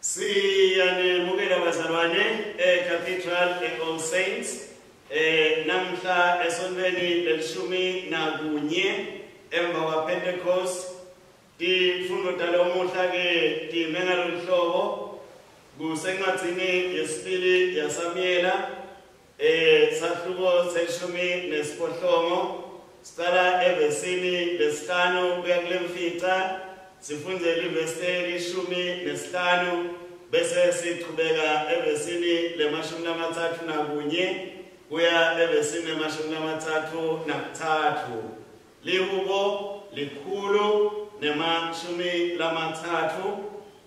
Siyanemukela bazalwane Cathedral All Saints namhla esontweni lelishumi nakunye emva kwa Pentecost ifundvo talomuhla ke time ngaloluhlobo kusencwadzini yesibili yaSamuela sahluko selishumi nesiphohlongo sicala evesini lesihlanu kuya kulemfica sifunde livesi lishumi nesihlanu bese sichubeka evesini lemashumi lamathathu nakunye kuya evesini lemashumi lamathathu nakuthathu lihubo likhulu nemashumi lamathathu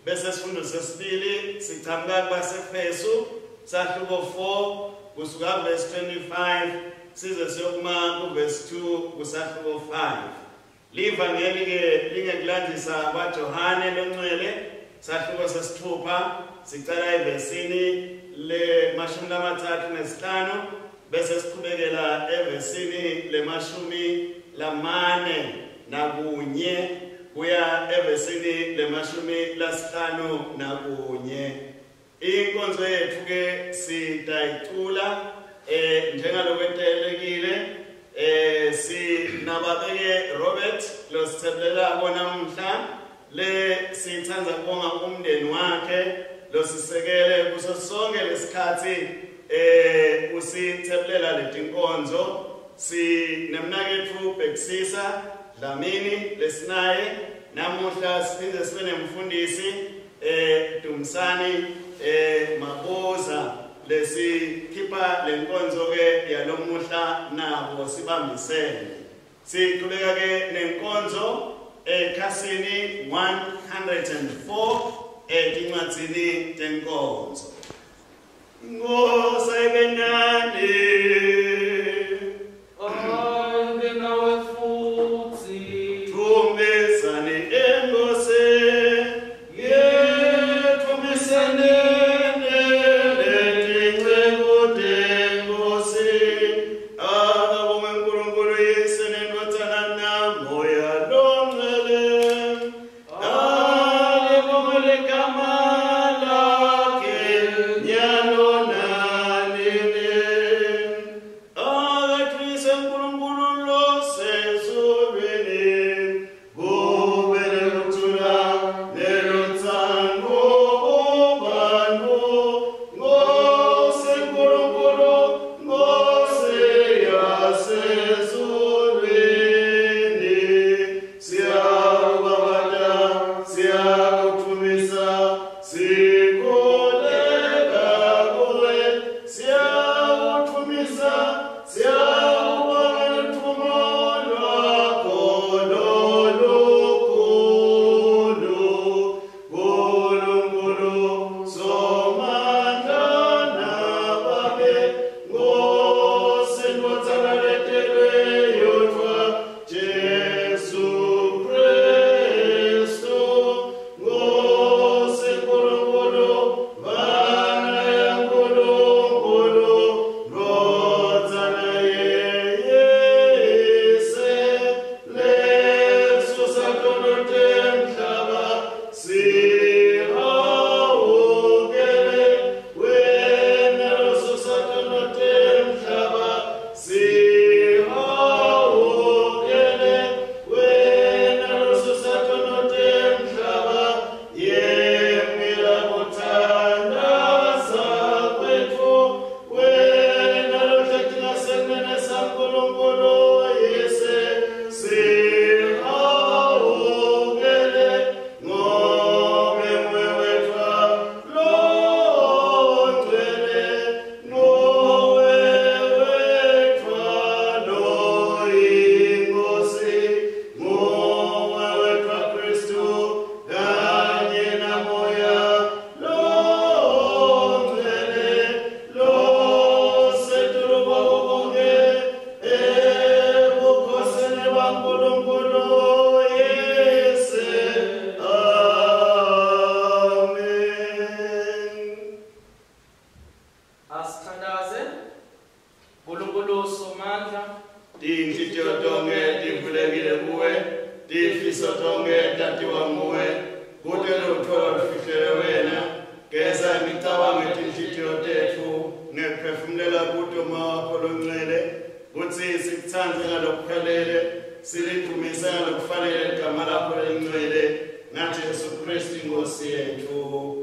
bese sifundo sesibili sichamuka kwaseFesu sahluko 4 kusuka verse 25 size siyokuma ku verse 2 kusahluko 5 livangeli ke lingekulandisa kwaJohane loNgcwele sahluko sesithupha sicala evesini lemashumi lamathathu nesihlanu bese siqhubekela evesini lemashumi lamane nakunye kuya evesini lemashumi lasihlanu nakunye. Inkonzo yethu ke sitayicula njengalokwetelekile sinababeke Robert lo sithebelelako namuhla le sithandza kubonga umndeni wakhe lo sisekele kuso sonke lesikhathi usitheblela letinkonzo sinemnaketfu Bekisisa Dlamini lesinaye namuhla siphinde sibe nemfundisi Dumisani Mabuza lesikhipha lenkonzo ke yalomuhla nabo sibambisene siqhubeka ke nenkonzo ekhasini 104 etincwadzini tenkonzo ngosebenani Nkosi yethu.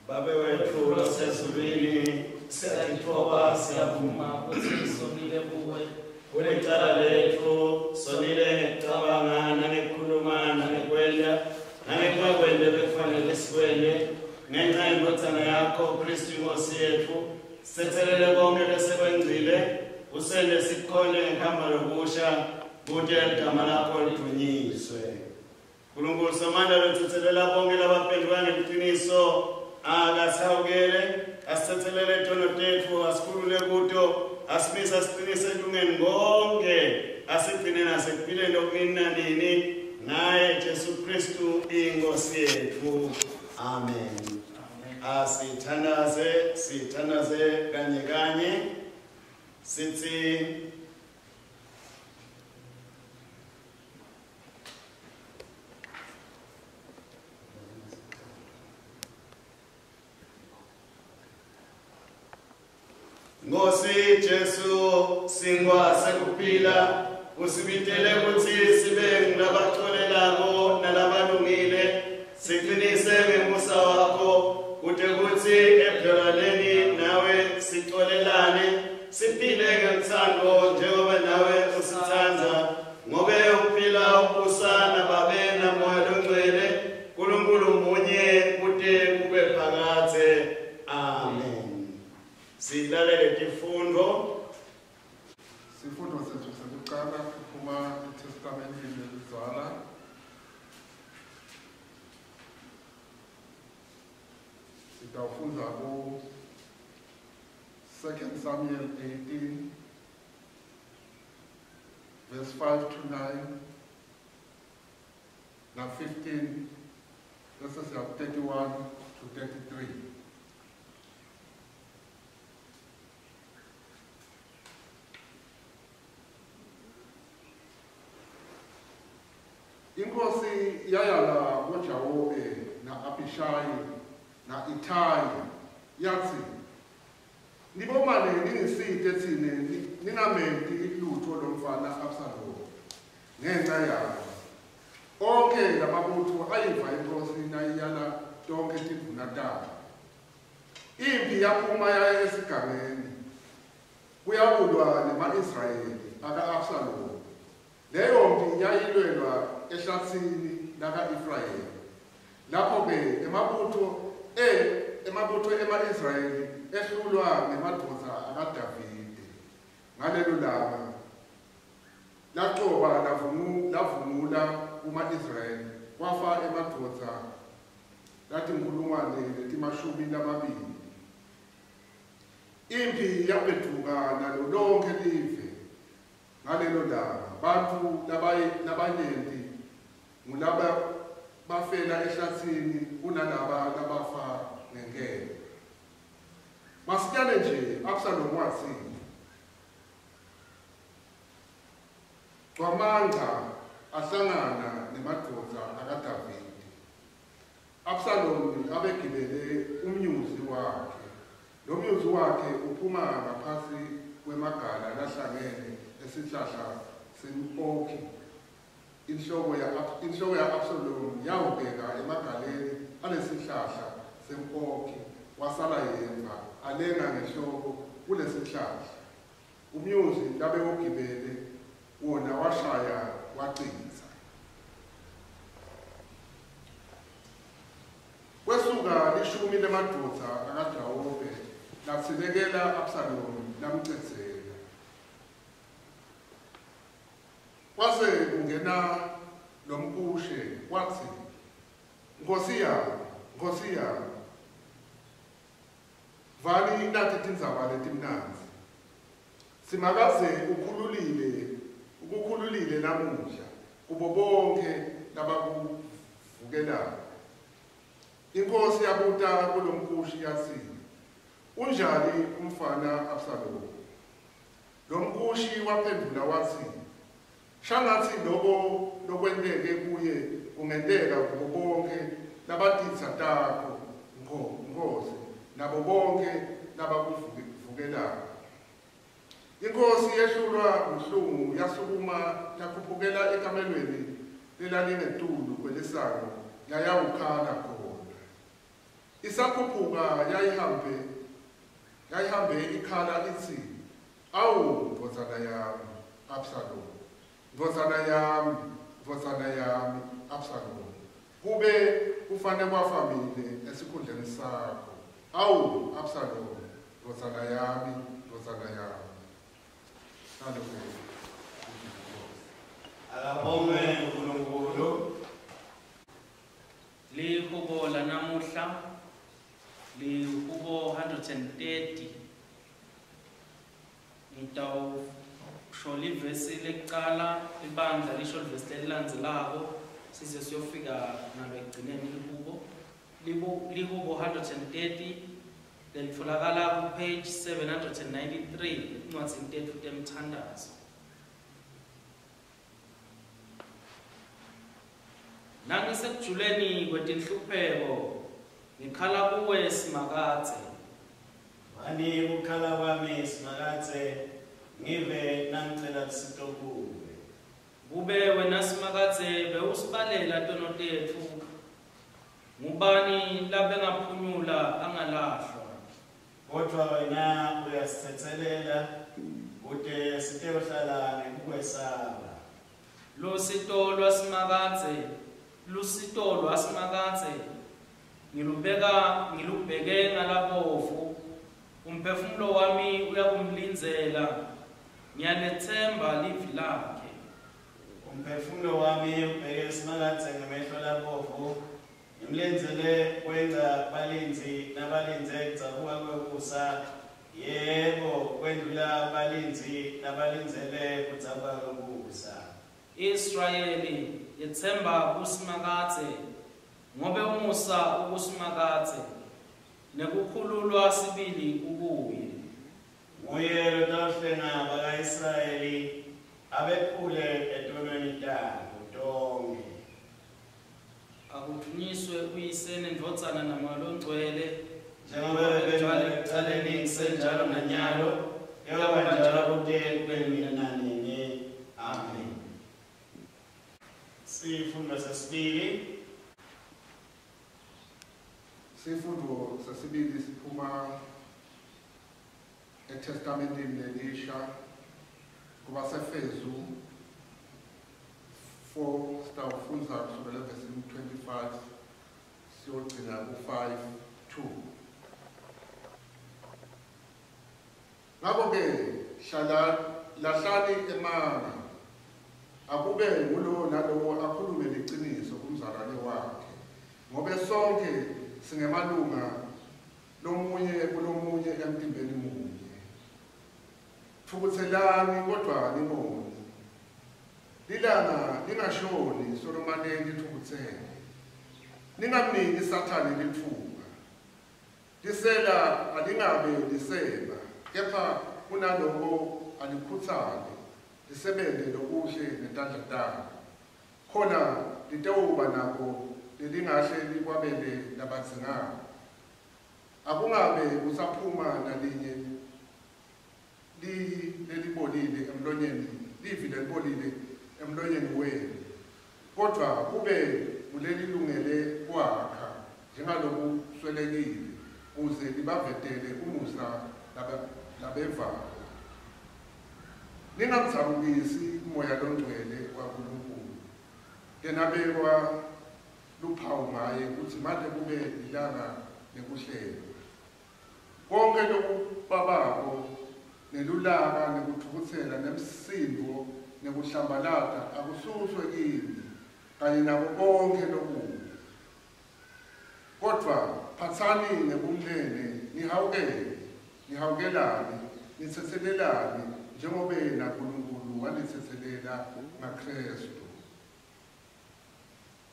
Baba wethu osezulwini, siyakuthoba siyavuma ukuthi sonile kuwe. Kulecala lethu sonile ngekucabanga nangekukhuluma nangekwenda nangekwenda bekufanele sikwende ngenxa yendodzana yakho Kristu Nkosi yethu. Sithethelele konke lesekwenzile usende sikhonde ngehamba lokusha kude igama lakho lidunyiswe. Nkulunkulu Somandla lothethelela bonke labaphendula ngeqiniso akasawukele asithethelele izono tethu asikhulule kuto asimise asiqinise edungeni konke asigcine nasekuphileni okunini nanini ngaye Jesu Kristu iNkosi yethu. Amen. Sithandaze kanye kanye sithi Nkosi Jesu singwa sekuphila usibitele ukuthi sibe ngabacholelako nalabalungile siqinise ngemusa wakho kude kuthi ebudaleni nawe sixolelane siphile ngethando njengoba nawe usithanda ngobe uphila ubusana babe namoya longcwele uNkulunkulu munye kude kube phakathe. Amen. Silalele izifundo. Sifundo sethu sokuqala siphuma eTestamenteni elizala. Sitawufunda ku 2 Samuel 18 verse 5 to 9 na 15 verses 31 to 33. Inkosi yayala ngoJawobe na Abishayi na Itayi yathi nibomane ningisite thine ningamenti lutho lomfana Absalom ngenxa yakho onke lamabutho ayiva inkosi nayiyala tonke tinduna tayo impi yaphuma yaya esigabeni kuyabulwa nema-Israyeli aka-Absalom. Leyo mpi yayilwelwa ehlathini laka-Efrayimi. Lapho-ke emabutho ema-Israyeli ehlulwa ngemadoda akaDavide. Ngalelo langa laqoba lavungula kuma-Israyeli kwafa emadoda lathi inkulungwane letimashumi lamabili. Impi yaphenduka nalo lonke live ngalelo langa. Bantu labanyenti ngulaba bafela ehlathini kunalaba labafa ngenkemba. Masityane nje Absalom wathi, Cwamanga ahlangana nemadoda akaDavide. Absalom abegibele umnyuzi wakhe. Lo mnyuzi wakhe uphuma ngaphansi kwemagala lahlangene esihlahla sem'okhi. Inhloko ya Absalom yawubheka emagaleni alesihlahla sem'okhi wasala yemva alenga ngehloko kulesihlahla. Umnyuzi labe wogibele wona washaya wacinza. Kwesuka lishumi lemadoda akaJawobe lathibekela Absalom lamcedzela. Kwase kungena lomkushe wathi, Nkosi yami, vali nathi tindzaba letimnandzi. Simakaze ukukhululile namuhla kubo bonke labakuvukelayo. Inkosi yabuta kulomkushi yathi, unjani umfana Absalom? Lomkushi waphendula wathi, shangathi lokwenteke kuye kungenteka kubo bonke labatitsa takho Nkosi nabo bonke labakuvukelayo. Inkosi yehlulwa ubuhlungu yasukuma yakhuphukela ekamelweni lelalingetulu kwelisango yayawukhala khona. Isakhuphuka yayihambe ikhala ithi, awu ndodzana yami Absalom, ndodzana yami Absalom, kube kufane kwafamile esikhundleni sakho. Awu Absalom, ndodzana yami. Akabonge uNkulunkulu. Lihubo lanamuhla lihubo 130. Ngitawusho livesi lekucala libandla lisho livesi lelilandzelako size siyofika ngalo ekugcineni lihubo 130 lelitfolakala ku-page 793 incwadzi intetfu temthandazo. Nangisekujuleni kwetinhlupheko ngikhala kuwe Simakadze. Wani ukukhala kwami Simakadze ngive nangicela lusito kuwe. Kube wena Simakadze bewusibalela tono tetfu. Ngubani labengaphunyula angalahlwa. Kodwa wena uyasithethelela kude siteyohlala ngekukwesaba. Lusito lwaSimakadze ngilubheke ngalabovu. Umphefumulo wami uyakumlindzela, ngiyanethemba livi lakhe. Umphefumulo wami ubheke Simakadze ngamehlo labovu. Imlenzele kwenza balinzi nabalinze kudzabuka kwekusa. Yebo, kwendlula balinzi nabalinzele kudzabuka kwekusa. Israyeli yethemba kuSimakadze, ngobe umusa ukuSimakadze nekukhululwa sibili kukuye. Nguye lotawuhlenga baka-Israyeli abephule etonweni tabo tonke. Akuthunyiswe uyise nendvodzana namalo ongcwele njengoba bebejwayele ekucaleni kusenjalo nanyalo yoba njalo kude kube nini nanini. Amen. Sifundo sesibili. Sifundo sesibili siphuma eTestamenteni lelisha kubaseFezu 4 sitawufundza kusukela evesini 25 siyogcina ku-5:2. Ngakho-ke lahlani emanga akube ngulo nalowo akhulume leqiniso kumzalwane wakhe ngoba sonke singemalunga lomunye kulomunye emtimbeni munye. Thukuthelani kodwa ningoni. Lilanga lingashoni solomaneni thukuthele. Ningamniki Sathane lithuba. Lisela alingabe liseba, kepha kunaloko alikhuthale, lisebenze lokuhle ngetandla takhe. Khona litewuba nako lelingahle likwabele labadzingayo. Akungabe usaphuma nalinye lelibolile emlonyeni, livi lelibolile emlonyeni wenu. Kodwa kube kulelilungele kwakha njengaloku swelekile uze libavetele umusa labevako. Ningamthabukisi umoya longcwele kwaNkulunkulu. Yena bekwa luphawu ngaye ukuthi manje kube ilanga lekuhlela. Konke lokubabako nelulaka nekuthukuthela nemsindo nekuhlambalata akususwe kini kanye nabo konke lokubi. Kodwa phathani nebumnene nihawukelane nithethelelane njengoba yena uNkulunkulu wanithethelela ngaKristu.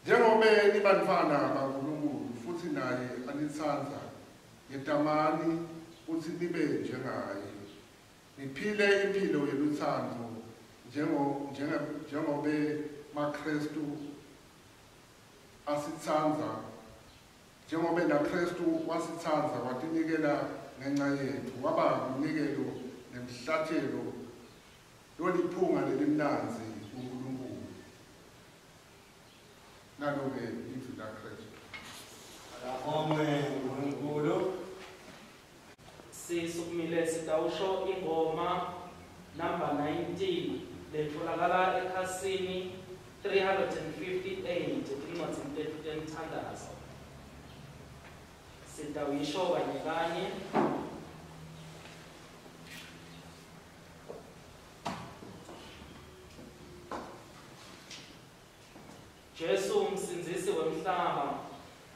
Njengoba nibantwana bakaNkulunkulu futhi naye anithanda, yetamani ukuthi nibe njengaye. Niphile impilo yeluthando njengoba maKristu asithanda, njengoba naKristu wasithanda watinikela ngenxa yethu, waba umnikelo nemhlathelo loliphunga lelimnanzi kuNkulunkulu. Nalo-ke izwi laKristu. Abonge uNkulunkulu. Sisukumile sitawusho ingoma number 19 letholakala ekhasini 358 encwadzini tethandazo. Sitawuyisho kanye kanye. Jesu umsindisi wemhlaba,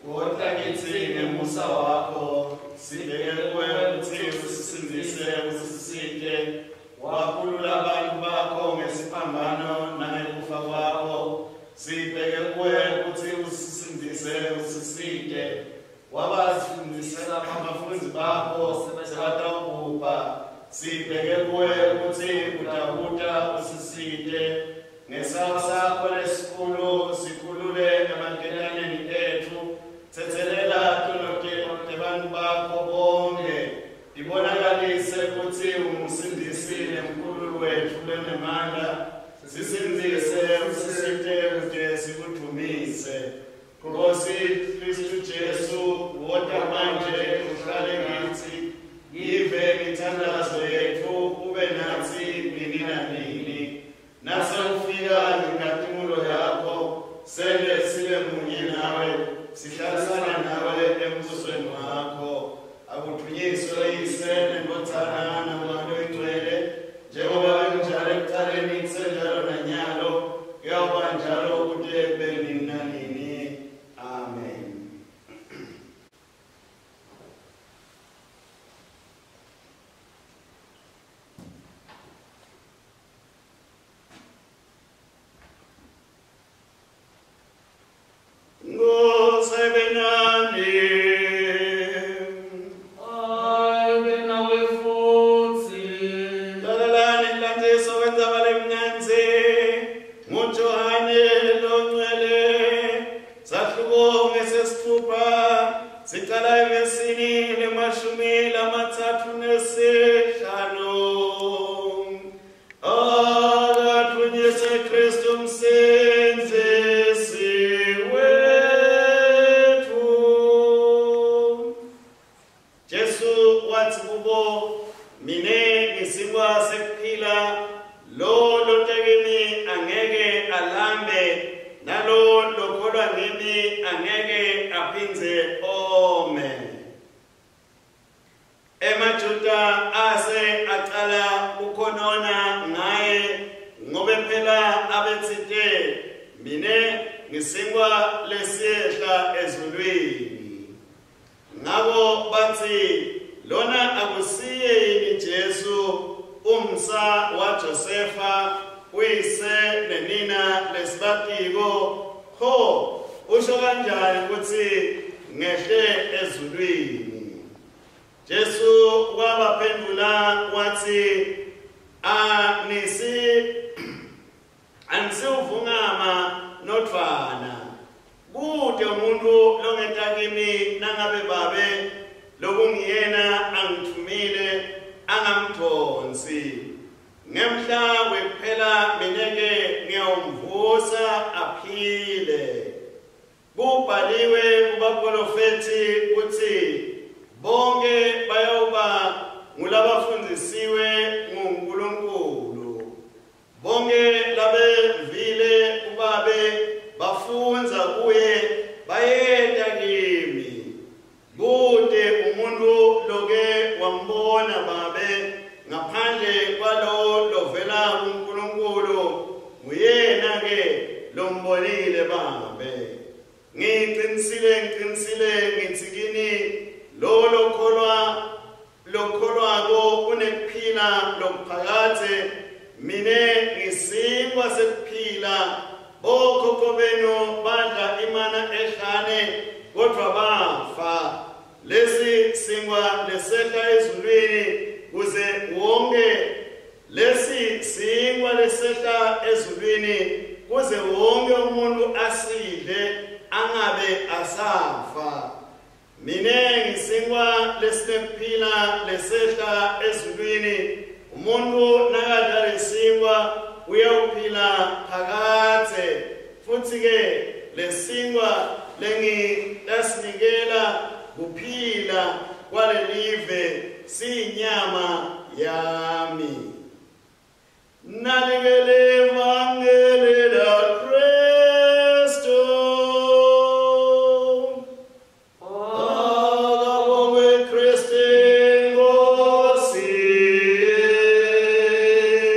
Kodwa kithi ngemusa wakho sibeke kuwe ukuthi usisindise usisinde. Wakhulula abantu bakho ngesiphambano nangekufa kwakho. Sibeke kuwe ukuthi usisindise usisinde. Wabasindisela abafundi bakho sebatawubhubha. Sibeke kuwe ukuthi utabuta usisinde. Ngesandla sakho lesikhulu sikhulule emankenyaneni ethu. Thethelela abantu bakho bonke. Ibonakalise ukuthi umsindisi nemkhulu wethu lenemandla. Sisindise usisinde kude sikudumise. Nkosi Kristu Jesu, woda manje uhlale kithi. Yive imithandazo yethu ube nathi nini nanini. Nase ufika ngenkathumulo yakho, sele sibe munye nawe, sihlalisana nawe embusweni wakho. Akuthunyiswe Yise neNdodana naMoya Oyingcwele, njengoba kunjalo ekuqaleni kusenjalo nanyalo, kuyoba njalo kude kube nini nanini. Amen. Emajuda ase aqala ukhonona ngaye ngobe phela abethite mine ngisingwa lesihla ezulwini. Ngabo bathi lona akusiye yini Jesu umsa wa Josefa uyise nenina lesibatiko ho usho kanjani ukuthi ngehle ezulwini. Jesu wabaphendula wathi anisiuvungama nodvana kude umuntu longeta kimi nangabe babe lokungiyena angithumile angamthonsi. Ngemhla wekuphela mineke ngiyomvusa aphile. Kubhaliwe kubaprofeti ukuthi bonke bayoba ngulabafundisiwe nguNkulunkulu. Bonke labevile ubabe bafunza kuye bayeta kimi. Kude umuntu loke wambona babe ngaphandle kwalo lovela kuNkulunkulu nguyena ke lombonile babe. Ngiqinisile ngithi kini lokholwako unekuphila lokuphakade. Mine ngisingwa sekuphila. Bokhokho benu badla imana ehlane kodwa bafa. Lesi singwa lesehla ezulwini kuze wonke lesi singwa lesehla ezulwini kuze wonke umuntu asidle angabe asafa. Mine ngisingwa lesekuphila lesehla ezulwini. Umuntu nakadla lesingwa uyawuphila phakade. Futhi ke lesingwa lasinikela kuphila kwalelive sinyama yami. Nalikele evangeli la Kristo. Akabongwe Kristu Nkosi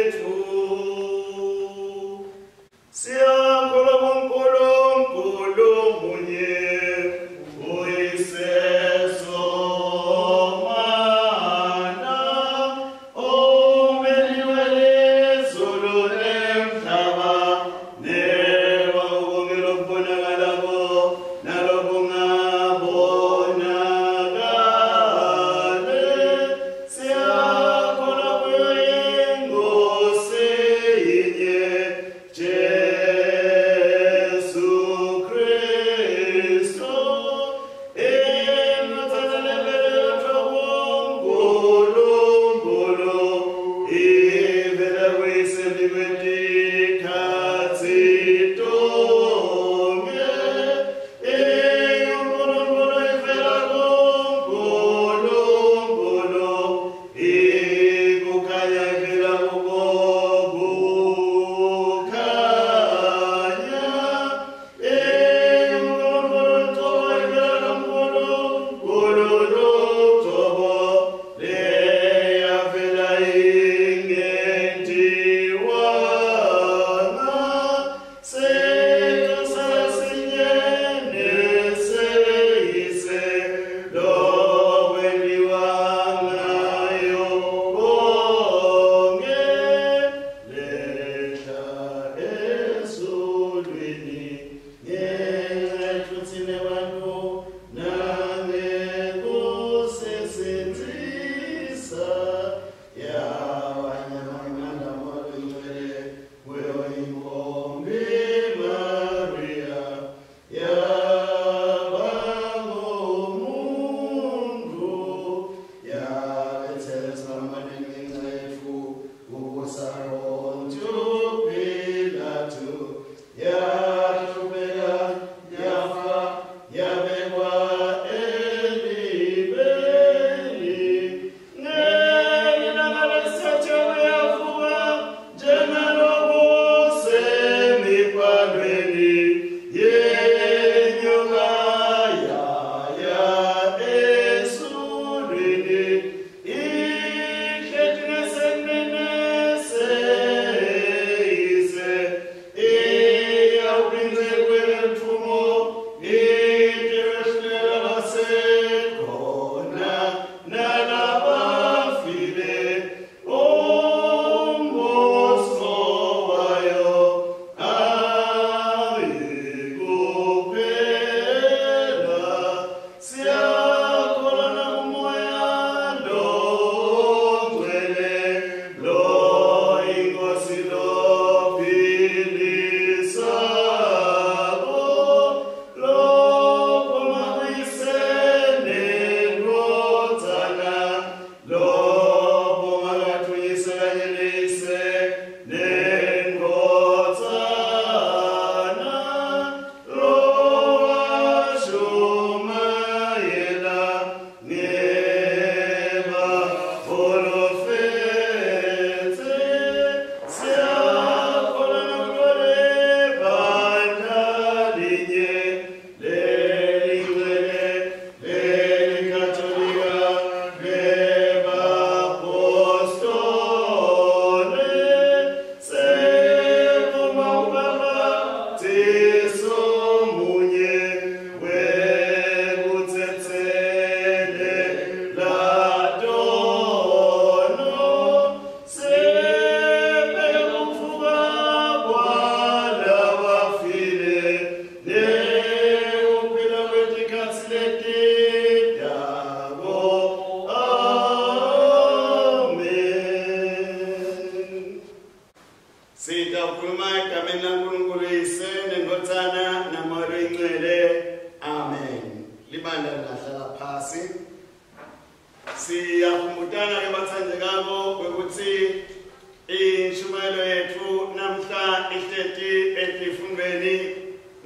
yethu. Siyakholwa kuNkulunkulu munye uyiseso mana omeliwe lezulu nemhlaba neba ukongela okubonakalako nalokungabonakali. Siyakholwa kuyo iNkosi yinye Jesu Kristu engathathelelethwa kuNkulunkulu ivela kuyiseliwetikhatsi tonke. uNkulunkulu ivela kuNkulunkulu ikukhanya ivela kuko kukhanya. uNkulunkulu uqobo ivela kuNkulunkulu luqobo leyavela ingentiwayo. siyakhuluma egameni laNkulunkulu yisene ndothana namoya oyingcwele. Amen. Libandla lihlala phasi. Siyakhumutana ke bathandekako ukuthi inshumayelo yethu namhla ihleti etifundweni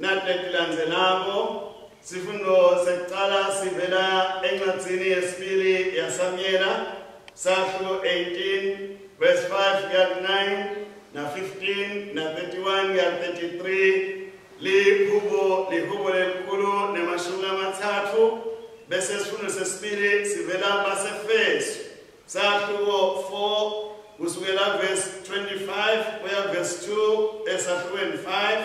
natletilandzelako. Sifundo sekuqala sivela encwadzini yesibili yaSamuyela Sahlu 18 verse 5 kuya 9 na 15 na 31 kuya 33 lihubo lelikhulu nemashumi amathathu. Bese sifundo sesibili sivela baseFesu Sahlu 4 kusukela verse 25 kuya verse 2 esahlweni 5.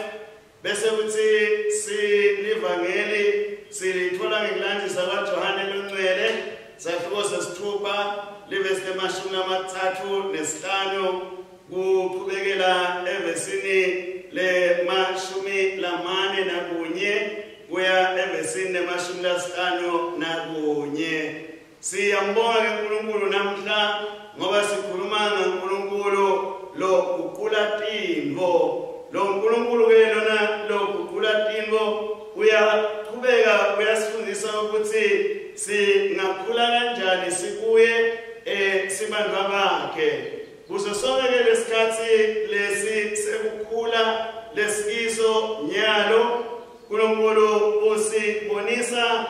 Bese kuthi silivangeli silithola ngekulandisa kwaJohane loNgcwele Sahlu sesithupha livesi lemashumi amathathu nesihlanu kuqhubekela evesini lemashumi lamane nakunye kuya evesini lemashumi lasihlanu nakunye. Siyambonga ke uNkulunkulu namhla ngoba sikhuluma ngoNkulunkulu lo uqula tintfo. Lo uNkulunkulu ke lona lo uqula tintfo uyaqhubeka uyasifundisa ukuthi singakhula kanjani sikuye sibantwa bakhe. Kuso sonke ke lesikhathi lesi sekukhula lesikiso nyalo uNkulunkulu usibonisa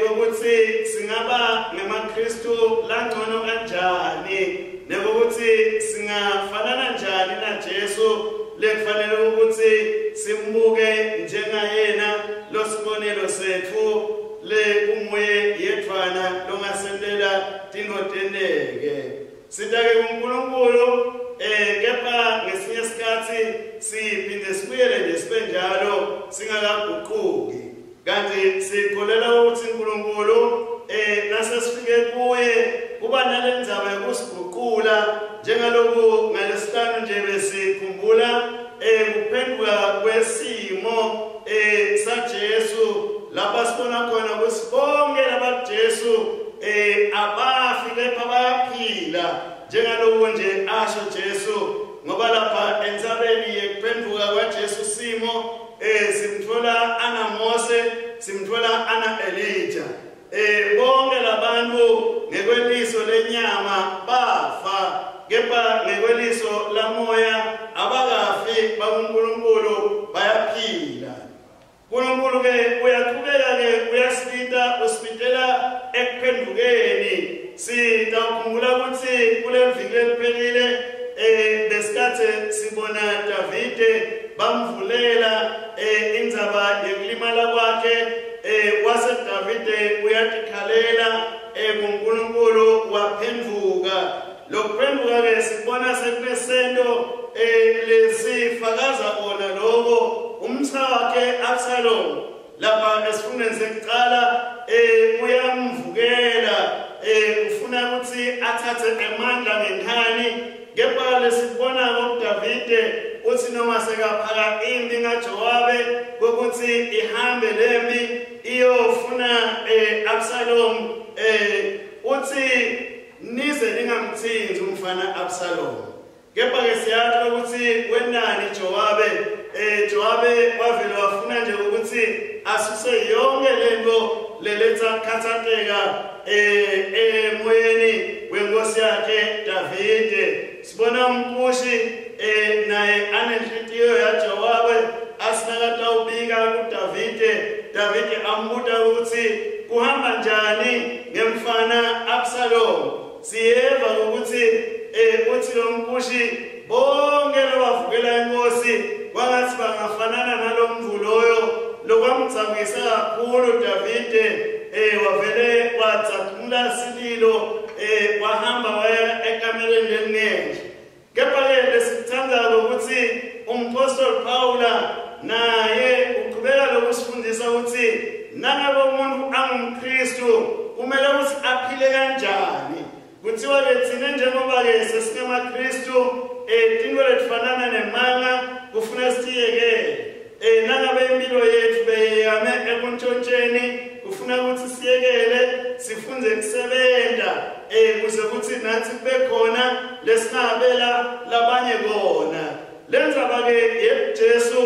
ukuthi singaba ngamaKristu langcono kanjani nokuthi singafanana njani naJesu lekufanele ukuthi simbuke njengayena losibonelo sethu le umoya yethwana longasendela tinotendeke. Sitake uNkulunkulu kepha ngesinye isikhathi siphinde sibuyele nje sibe njalo singakaguquki. Kanti sikholela ukuthi uNkulunkulu nasesifike kuye kuba nalendzaba yokusiguqula njengalokhu ngalesihlanu nje besikhumbula ukuphenduka kwesimo saJesu lapha sibona khona ukuthi bonke labaJesu abafi kepha bayaphila njengalokhu nje asho Jesu ngoba lapha entsabeni yekuphenduka kwaJesu simo simthola ana Mose simthola ana Elijah. Bonke labantu ngekweliso lenyama bafa kepha ngekweliso lamoya abakafi bakuNkulunkulu bayaphila. uNkulunkulu ke uyaqhubeka ke uyasilita usibitela ekuphendukeni. Sitawukhumbula ukuthi kule viki eliphelile besikhathe sibona Davide bamvulela indzaba yokulimala kwakhe. Wase Davide uyatikhalela kuNkulunkulu waphenduka. Lokuphenduka ke sibona sekunesento lesifakaza ona lokho umtha wakhe Absalom lapha esifundweni sekuqala uyamvukela ufuna ukuthi athathe amandla ngenkani. Kepha lesibona ngoDavide uthi noma sekaphaka impi ngaJowabe ukuthi ihambe lempi iyofuna Absalom uthi nize ningamthinzi umfana Absalom. Kepha ke siyathi ukuthi wenani Jowabe Jowabe wavela wafuna nje ukuthi asuse yonke lento leletha khathateka emoyeni wenkosi yakhe Davide. Sibona umkushi naye anenhlitiyo yaJowabe asinakata ubika kuDavide. Davide ambuta ukuthi kuhamba njani ngemfana Absalom. Siyeva ukuthi uthi lo mkushi bonke labavukela inkosi kwangathi bangafanana nalomvuloyo lokwamthambisa kakhulu Davide. Wavele watsathula sililo wahamba waya ekameleni lengenhla. Kepha-ke lesithanda ukuthi umpostoli Paula naye uqhubeka lokusifundisa ukuthi nangabe umuntu angumKristu kumele ukuthi aphile kanjani. Kuthiwa ke thina njengoba-ke sesingamaKristu tinto letifanana nemanga kufuna sitiyekele. Nangabe impilo yethu beyame ekuntshontsheni kufuna ukuthi siyekele sifunze kusebenta kuze ukuthi nathi kube khona lesingabela labanye kona. Lendzaba ke Jesu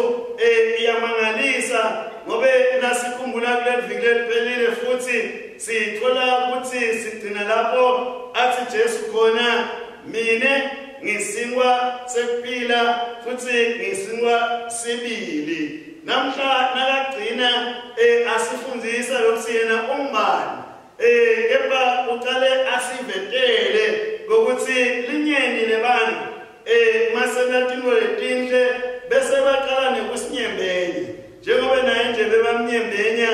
iyamangalisa ngobe nasikhumbula kuleli viki leliphelile futhi sithola ukuthi sigcina lapho athi Jesu khona mina ngisingwa sekuphila futhi ngisingwa sibili. Namhla nakagcina asifundisa lokuthi yena umbani kepha uqale asivetele ngokuthi linyeni lebantu masenatingo letinhle bese baqala nekusinyembenya njengoba naye nje bebamnyembenya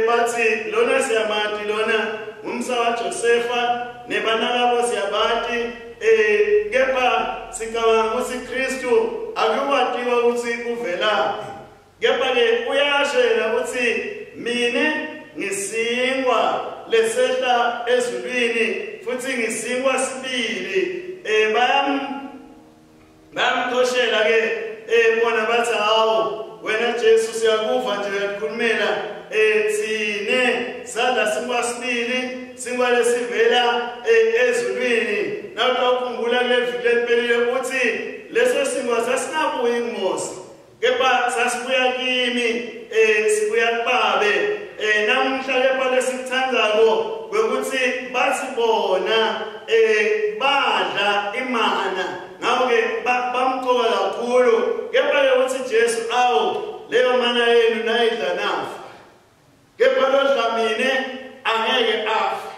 bathi lona siyamati lona umsa wa Josefa nebanakabo siyabati kepha sicabanga ukuthi Kristu akuwatiwa ukuthi uvelaphi kepha ke uyashela ukuthi mina ngisingwa lesehla ezulwini futhi ngisingwa sibili bayamkhoshela ke bona bathi hawo wena Jesu siyakuva nje uyakhulumela thine sadla singwa sibili singwa lesivela ezulwini. Nawe ukukhumbula kule viki leliphelile ukuthi leso singwa sasinabuya ingozi kepha sasibuya kimi sibuya kubabe namhla kepha lesithandako ukuthi bathi bona badla imana ngawe bamqoka kakhulu kepha ke uthi Jesu awu leyo mana yenu nayidla nafa kepha lo dlamine angeke afa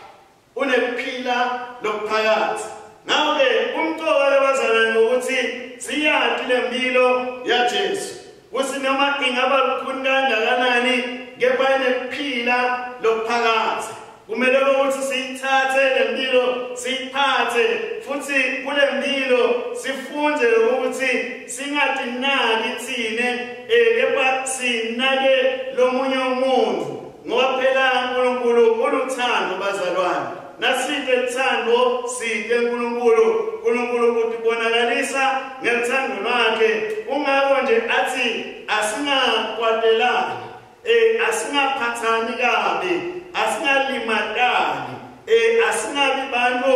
unephila lokuphakathi. Ngawe umqoka lebazalwane ukuthi siyati lempilo ya Jesu uthi noma ingaba lukhuni kangakanani kepha inephila lokuphakathi kumele ukuthi siyithathe lempilo siyiphathe futhi kule mpilo sifunde ukuthi singatinaki thine kepha sinake lomunye umuntu ngoba phela uNkulunkulu uluthando bazalwane nasite uthando sike uNkulunkulu ukuthi bonakalisa ngethando lakhe ungako nje athi asingakwatelani asingaphathani kabi asingalimatani asingabi bantu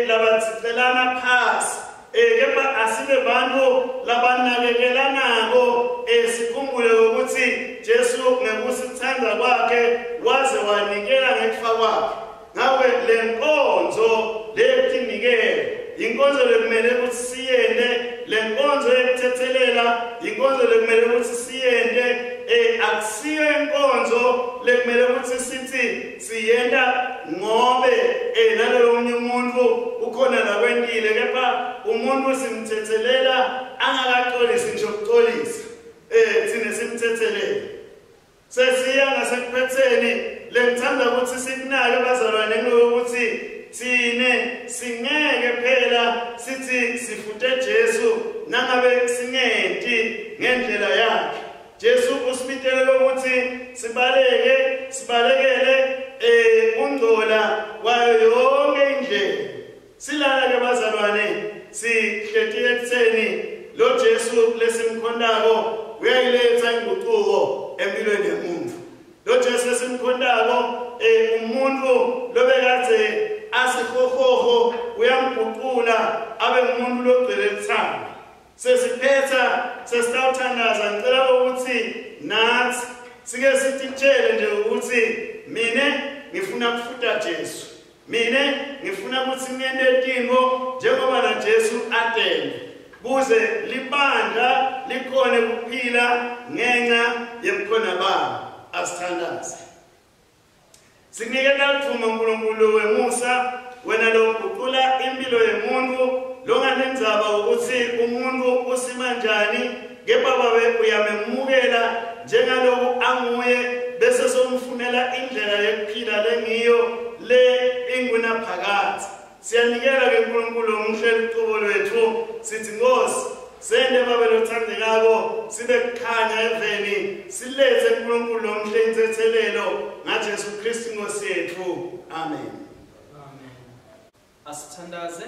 labatsicelana phasi kepha asibe bantu labanakekelanako sikhumbule ukuthi Jesu ngekusithanda kwakhe waze wanikela ngekufa kwakhe. Ngawe le nkonzo letinikele inkonzo lekumele ukuthi siyende le nkonzo yokuthethelela inkonzo lekumele ukuthi siyende akusiyo inkonzo lekumele ukuthi sithi siyenda ngobe naloyo umuntu ukhona la kwentile kepha umuntu simthethelela angakaxolisi nje ukuxolisa thina simthethelela sesiya ngasekuphatheni lengithanda ukuthi sikunake bazalwane ngokuthi thine singeke phela sithi sifute Jesu nangabe singenti ngendlela yakhe. Jesu usibitele ukuthi sibalekele ungcola kwayo yonke indlela. Silala ke bazalwane sihletiye ekutheni lo Jesu lesimkhondako uyayiletha inguquko empilweni yomuntu. Lo Jesu lesimkhondako umuntu lobekade asihohoho uyamguqula abe umuntu logcwele uthando. Sesiphetha sesitawuthandaza ngicela ukuthi nathi sike sititshele nje ukuthi mina ngifuna kufuta Jesu. Mina ngifuna ukuthi ngiyende etingo njengoba na Jesu atende. Kuze libandla likhone kuphila ngenxa yebukhona babo asithandaze. Sinikela ukuthuma uNkulunkulu wemusa wena lokuguqula impilo yomuntu longanenzaba ukuthi umuntu usimanjani kepha babe uyamemukela njengaloku anguye bese somfunela indlela yokuphila lengiyo le inguna phakathi. Siyanikela ke uNkulunkulu umhleli uqobo lwethu sithi Nkosi sende babe lothandekako sibe kukhanya eveni silethe uNkulunkulu omhle intethelelo ngaJesu Kristu Nkosi yethu. Amen. Amen. Asithandaze.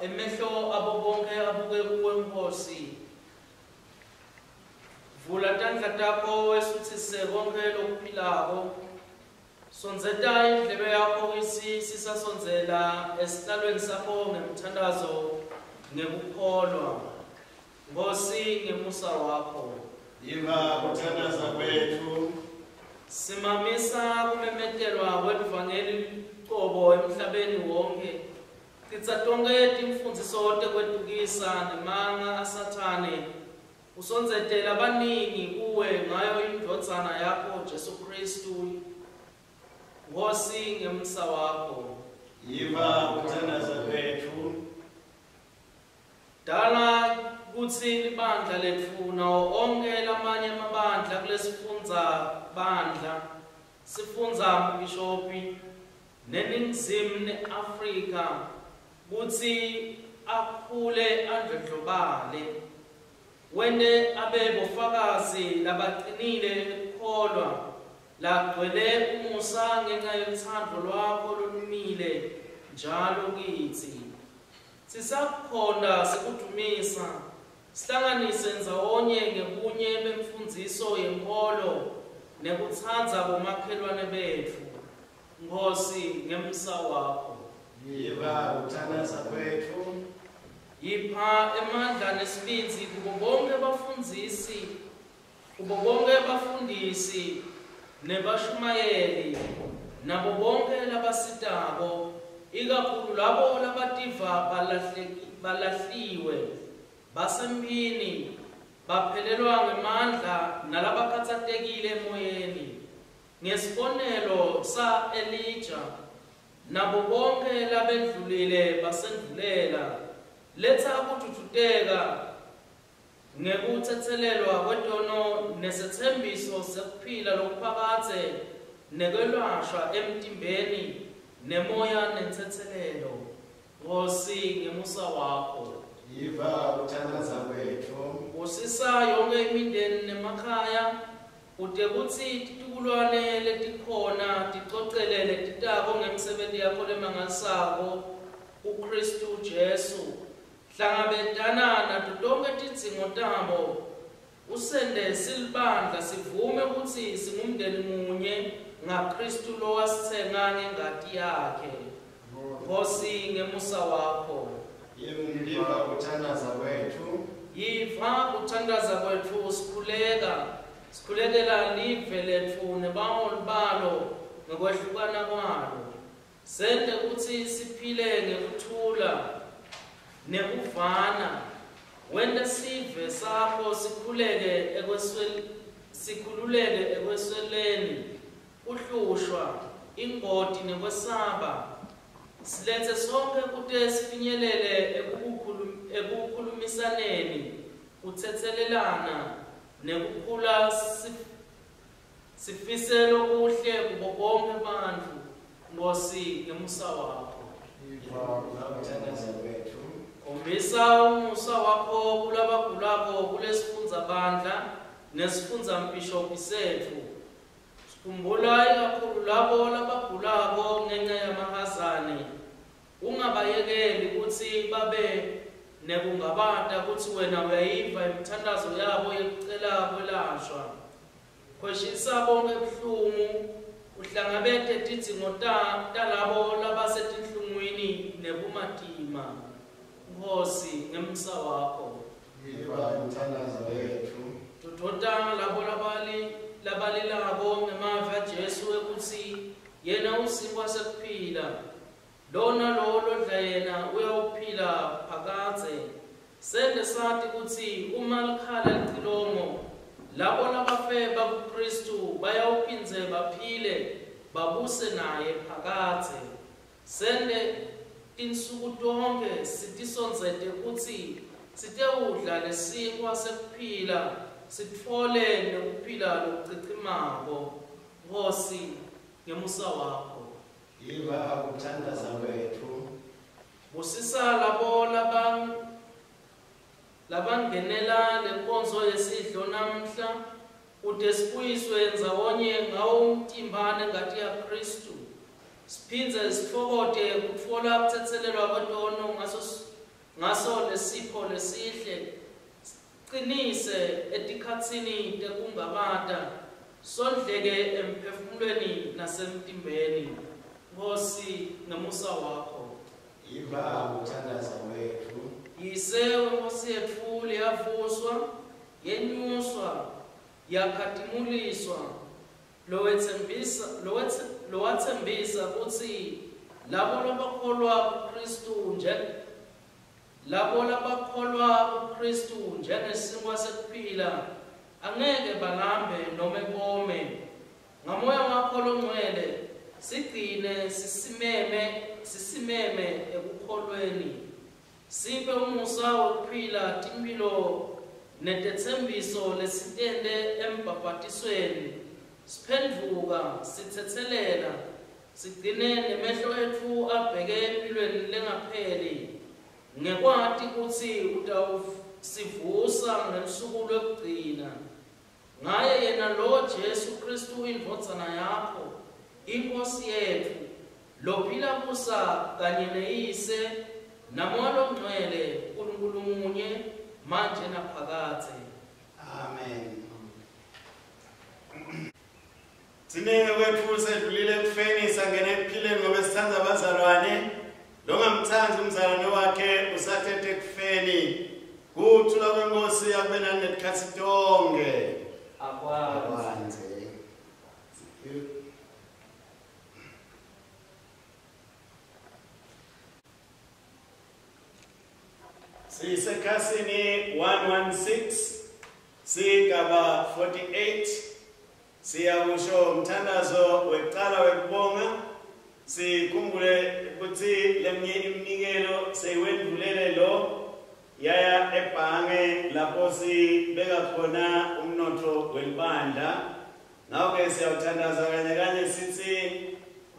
Emehlo abo bonke abuke kuwe Nkosi. Vula tandla takho wesuthise konke lokuphilako. Sonzeta indlebe yakho isisasonzela esihlalweni sakho ngemthandazo ngekukholwa. Nkosi ngemusa wakho. Yiva kuthandaza kwethu. Simamisa kumemetelwa kwevangeli qobo emhlabeni wonke. Kitsa tonke timfundiso tekwetukisa nemanga asathane. Usonzetela abaningi kuwe ngayo indvodzana yakho Jesu Kristu. Nkosi ngemusa wakho. Yiva kuthandaza kwethu. Dala kutsi libandla letfu nawo onke lamanye amabandla kulesifundza bandla sifundza mbishopi neNingizimu ne-Afrika kutsi akhule andlondlobale wente abe bofakazi labaqinile kukholwa lagcwele umusa ngenxa yothando lwakho lolumile njalo kitsi. Sisakhona sikudumisa sihlanganise ndzawonye ngebunye bemfundiso yenkolo nekutsandza bomakhelwane betfu. Nkosi ngemusa wakho. Yiva kuthandaza kwethu. Yipha emandla nesibindzi kubo bonke bafundisi nebashumayeli nabo bonke labasitako ikakhulu labo labativa balahliwe basempini baphelelwa ngemandla nalabakhatsatekile emoyeni ngesibonelo sa Elijah nabo bonke labendlulile basendlulela letha kuthuthuteka ngekutsetselelwa kwetono nesethembiso sekuphila lokuphakathe nekwelashwa emtimbeni nemoya nentsetselelo. Nkosi ngemusa wakho. Yiva kuthandaza kwethu. Usisa yonke imindeni nemakhaya kute kutsi titukulwane letikhona ticocelele titako ngemsebenti yakho lemangalisako uKristu Jesu. Hlangabetana nato tonke tidzingo tabo usende silibandla sivume kutsi singumndeni munye ngaKristu lowasitsenga ngengati yakhe. Nkosi ngemusa wakho. Yiva kuthandaza kwethu. Yiva kuthandaza kwethu sikhulekela live letfu nebaholi balo ngekwehlukana kwalo. Sente kutsi siphile ngekuthula nekuvana wente sive sakho sikhululeke ekwesweleni uhlushwa ingoti nekwesaba silethe sonke kute sifinyelele ekukhulumisaneni kutsetselelana nekukhula sifise lokuhle kubo bonke bantfu. Nkosi ngemusa wakho. Khombisa umusa wakho kulabagulako kulesifundza bandla nesifundza mbishopi setfu. Sikhumbula ikakhulu labo labagulako ngenxa yamahazane. Ungabayekeli kutsi babe nekungabata kutsi wena uyayiva imithandazo yabo yekucela kwelashwa. Khweshisa bonke buhlungu uhlangabete tidzingo talabo labasetinhlungwini nebumatima. Nkosi ngemusa wakho. Yiva kuthandaza kwethu. Tutota labo labalilako ngemava Jesu ekutsi yena usinkwa sekuphila. Lona lodla yena uyawuphila phakatse. Sende sati kutsi uma likhala licilongo labo labafe bakuKristu bayawuphindze baphile babuse naye phakatse. Sende tinsuku tonke sitisonzete kutsi sitewudla lesinkwa sekuphila sitfole nekuphila lokucicimako. Nkosi ngemusa wakho. Yiva kuthandaza kwethu. Busisa labo labangenela lenkonzo yesidlo namhla kute sibuyiswe ndzawonye ngawo umtimbane ngati ya Kristu. Siphindze sifokote kutfola kutsetselelwa kwetono ngaso lesipho lesihle. Qinise etikhatsini tekungabata sondleke emphefumulweni nasemtimbeni. Nkosi ngemusa wakho. Yiva kuthandaza kwethu. yise wenkosi yethu liyavuswa, yenyuswa, yakhatimuliswa, lowathembisa kutsi labo labakholwa kuKristu njengesinkwa sekuphila angeke balambe noma bome. Ngamoya wakho longcwele sigcine sisimeme ekukholweni, siphe umusa wokuphila timphilo netethembiso lesitende embhabhatisweni, siphendvuka sithethelela, sigcine nemehlo ethu abheke empilweni lengapheli, ngekwati kutsi utawusivusa ngelusuku lwekugcina. Ngaye yena lo Jesu Kristu indvodzana yakho, inkosi yethu, lophila kusa kanye neyise namoya longcwele, uNkulunkulu munye manje naphakathe. Amen. Sinenge kwethu sedlulile kufeni sangene ekuphileni ngoba sithanda abazalwane. Longamthandi umzalwane wakhe usathethe kufeni. Kuthula kwenkosi akube nani nesikhathi tonke. Akwanze. Sisekhasini 116 sigaba 48 siyakusho umthandazo wekuqala wekubonga. Sikhumbule ukuthi leminye iminikelo seyiwedlulele lo yaya ebhange lapho sibeka khona umnotho welibandla. Ngakho siyawuthandaza kanye sithi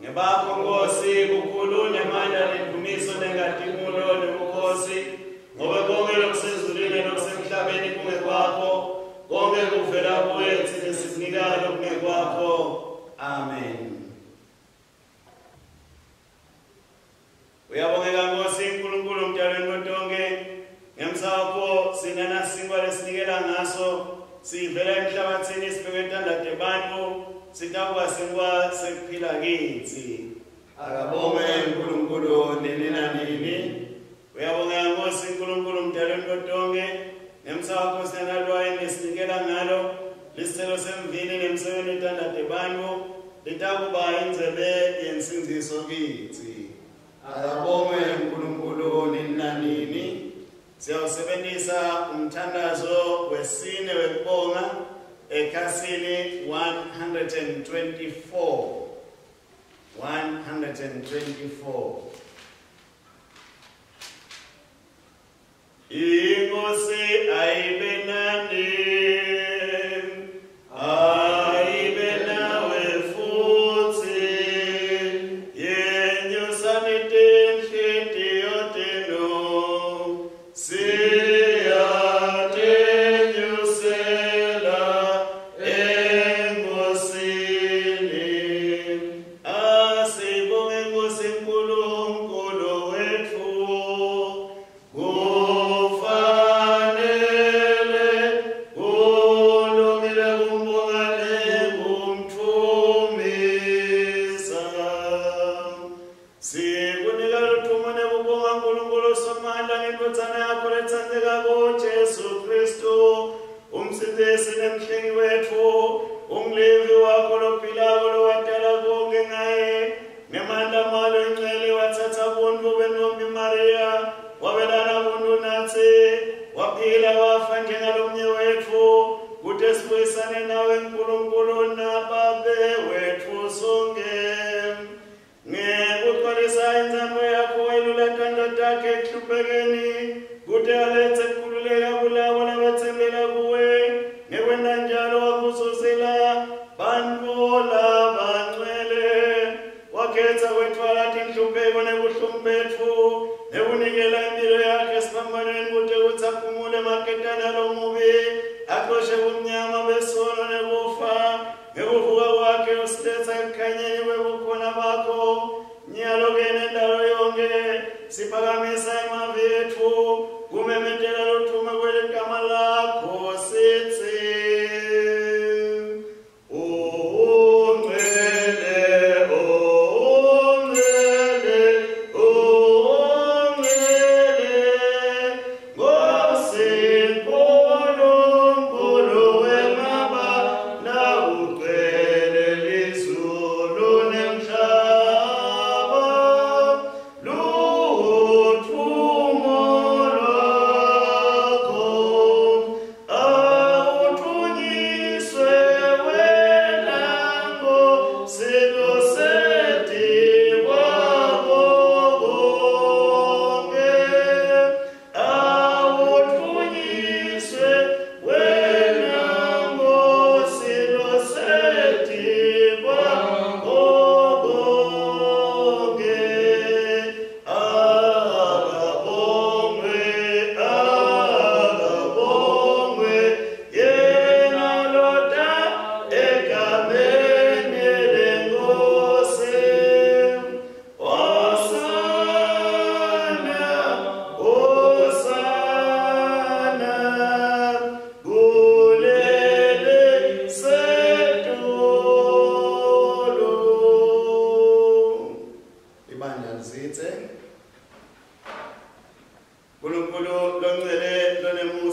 ngebakho Nkosi kukhulu nemandla nemvumiso nengadingulo nebukhosi, ngoba konke lokusezulwini nokusemhlabeni kungekwakho, konke kuvela kuwe thina sikunika lokungekwakho. Amen. Uyabongeka Nkosi uNkulunkulu mdalweni konke, ngemsakho sinanasinkwa lesinikela ngaso, sivela emhlabathini sibeke entandane abantu, sitakuba sinkwa sekuphila kithi. Akabonge uNkulunkulu nini nanini. Uyabongeka Nkosi uNkulunkulu mdalweni konke, ngemsakho sinanalwayi nesinikela ngalo, lisicelo semvini nemsebenzi entandane abantu, litakuba indzebe yensindiso kithi. Akabonge uNkulunkulu nini nanini. Siyawusebenzisa umthandazo wesine wekubonga ekhasini 124. Inkosi ayibe nani, ayibe nawe futhi, yenyusani tinhliziyo tenu, siyatenyusela enkosini. Asibonge Nkosi uNkulunkulu wethu, kufanele kulungile kumbonga nekumthumisa. Sikunika luthumo nekubonga uNkulunkulu somandla ngendodzana yakho letsandzeka kuJesu Kristu, umsindisi nemhlengi wethu, umlevi wakho lophilako lowadala konke ngaye, ngemandla malo ingcwele wathatha buntu beNtombi Maria, wabelana buntu nathi, waphila wafa njengalomnye wethu, kuthi sibuyisane nawe uNkulunkulu naBaba wethu sonke. Ngekugcwalisa inzalo yakho welula intando takhe ekuhluphekeni, kuthi alethe ukukhululeka kulabo labathembela kuwe, ngekwenda njalo wakuzuzela bantu labangcwele. Wakhetha kwethwala inhlupheko nebuhlungu bethu, nekunikela impilo yakhe esiphambanweni kuthi kuthi aphumule emaketane lomubi, axoshe ubumnyama besono nekufa. Ngekuvuka kwakhe usiletha ekukhanyeni kwebukhona bakho, nyalo-ke nendalo yonke siphakamisa emavi ethu, kumemethela lothume kweligama lakho sithi, ungcwele, ungcwele, ungcwele,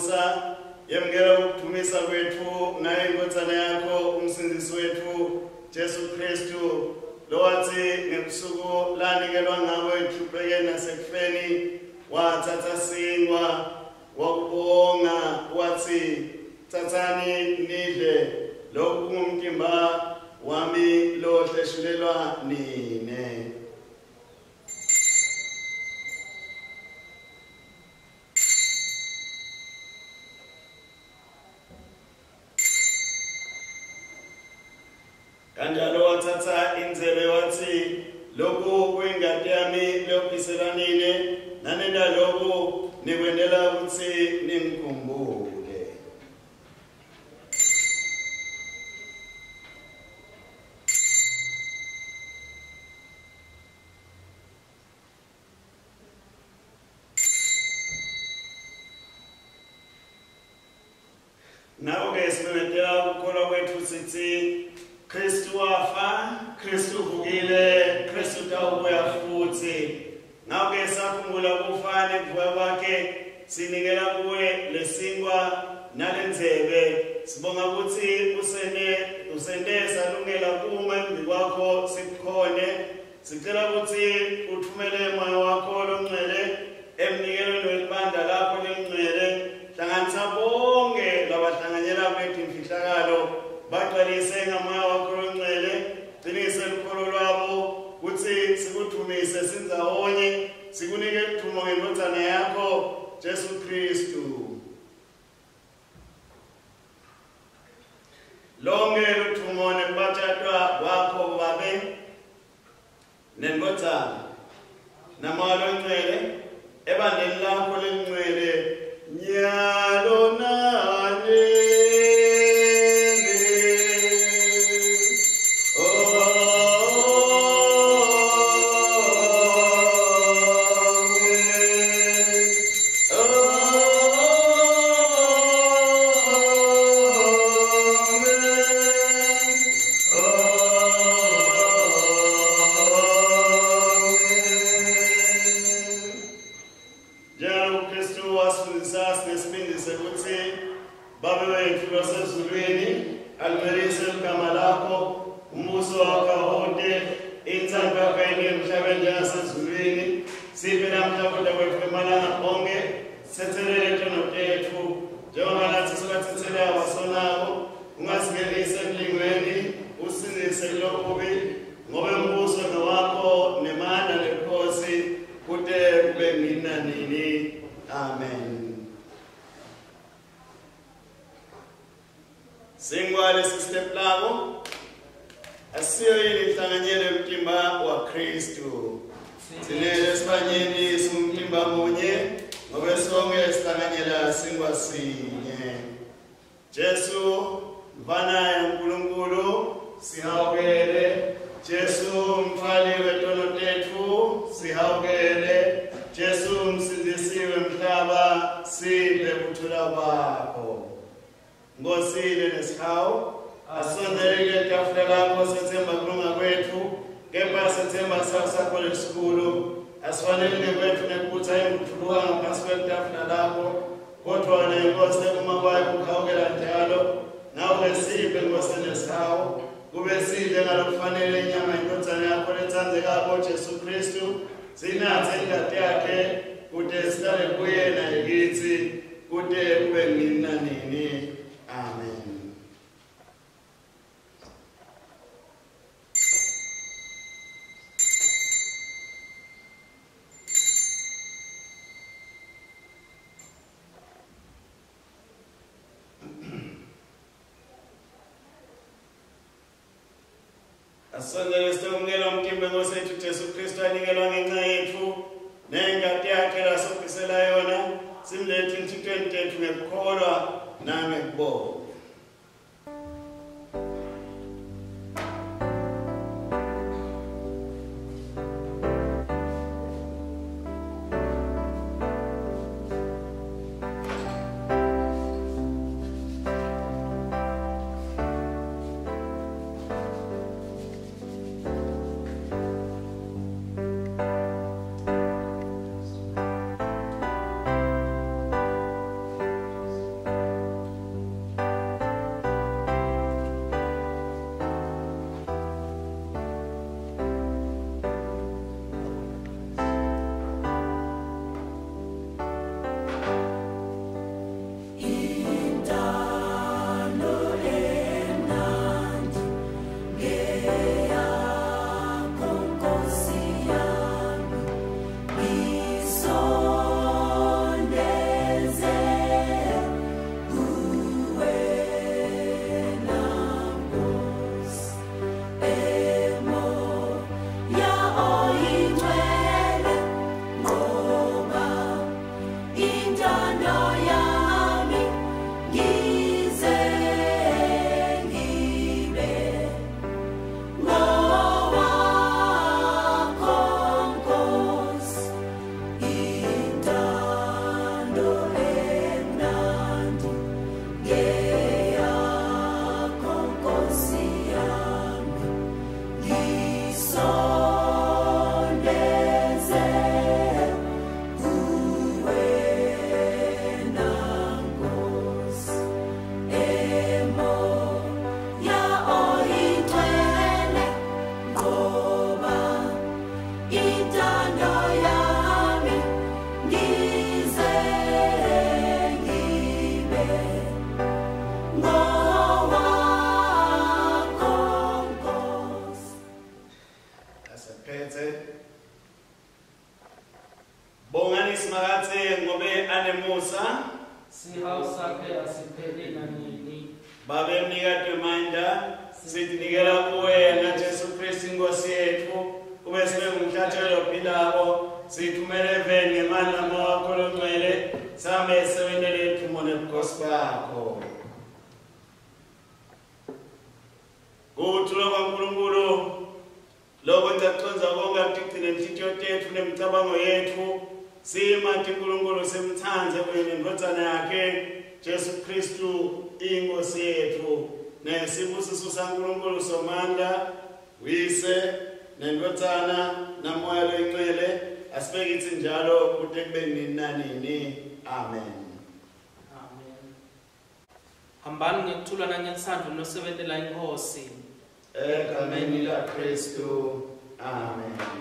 Musa yemukela ukuthumisa kwethu naye inkosana yakho umsindisi wethu Jesu Kristu lo wathi ngebusuku lanikelwa ngabo enhluphekeni nasekufeni wathatha sinkwa wakubonga wathi thathani nidle lokhu kungumtimba wami lo hleshulelwa nine. Kanjalo wathatha inzebe wathi lokhu kuyingadi yami lokuphiselwanile nanenda lokhu nikwendela ukuthi ningikhumbule. Nawe simemethela ukukholwa kwethu sithi Kristu wafa, Kristu uvukile, Kristu utawubuya futhi. Nawe sakhumbula ukufa nekuvuka kwakhe sinikela kuwe lesinkwa nalendzebe. Sibonga ukuthi usende salungela kuma embi kwakho sikukhone. Sicela ukuthi uthumele moya wakho longcwele emnikelweni welibandla lakho lengcwele. Hlanganisa bonke labahlanganyela kwethu imfihlakalo bagcwalise ngamoya wakho longcwele, qinise ukholo lwabo ukuthi sikuthumise sindzawonye sikunike ukuthumo ngendodana yakho Jesu Kristu. Lonke luthumo nekubatshadwa kwakho babe nendodana namoya longcwele ebandleni lakho lengcwele nyalo nane. Singwale step labo asiyo yini hlanganyele umtimba wa Kristu. Sinele sibanyeni sumtimba munye ngobe sonke sihlanganyela singwa sinye. Jesu mfana ya uNkulunkulu sihawukele. Jesu mfali wetono tethu sihawukele. Jesu msindisi wemhlaba sibe kuthula kwakho. Ngosile nesihawu asondeleke etafula lakho sethemba kulunga kwethu kepha sethemba sakho lesikhulu asifanele kwethu nekuputha imvuthuluka ngaphansi kwetafula lakho kodwa wena inkosi ekuma kwayo kukhawukela njalo nawe siphe Nkosi nesihawu kube sidle ngalokufanele inyama yendodana yakho lethandzekako Jesu Kristu sinathe ingadi yakhe kude sihlale kuyena yikithi kude kube nini nanini. Amen. Asondele sitomngela umtimba Nkosi yethu Jesu Kristu anikelwa ngenxa yethu nengadi yakhe lasophisela yona simlethe inthithweni tethu ngekukholwa nangekubonga. sihawu sakhe asipheli nanini. Babe mnikati wemandla sizinikela kuwena Jesu Kristu inkosi yethu kube sibe ngumhlatshelo ophilako sithumele eveni ngemandla wakho longcwele same esebenzele lethu nebukhosi bakho. Kuthula kwaNkulunkulu lokwenza kuconza konke akutigcine inhliziyo yethu nemicabango yethu simathi uNkulunkulu simthanze kunye nendodana yakhe Jesu Kristu inkosi yethu nesibusiso saNkulunkulu somandla uyise nendodana namoya loyingcwele asibekithi njalo kude kube nini nanini. Amen. Amen. Hambani ngekuthula nangesandla nosebenzela inkosi egameni likaKristu. Amen.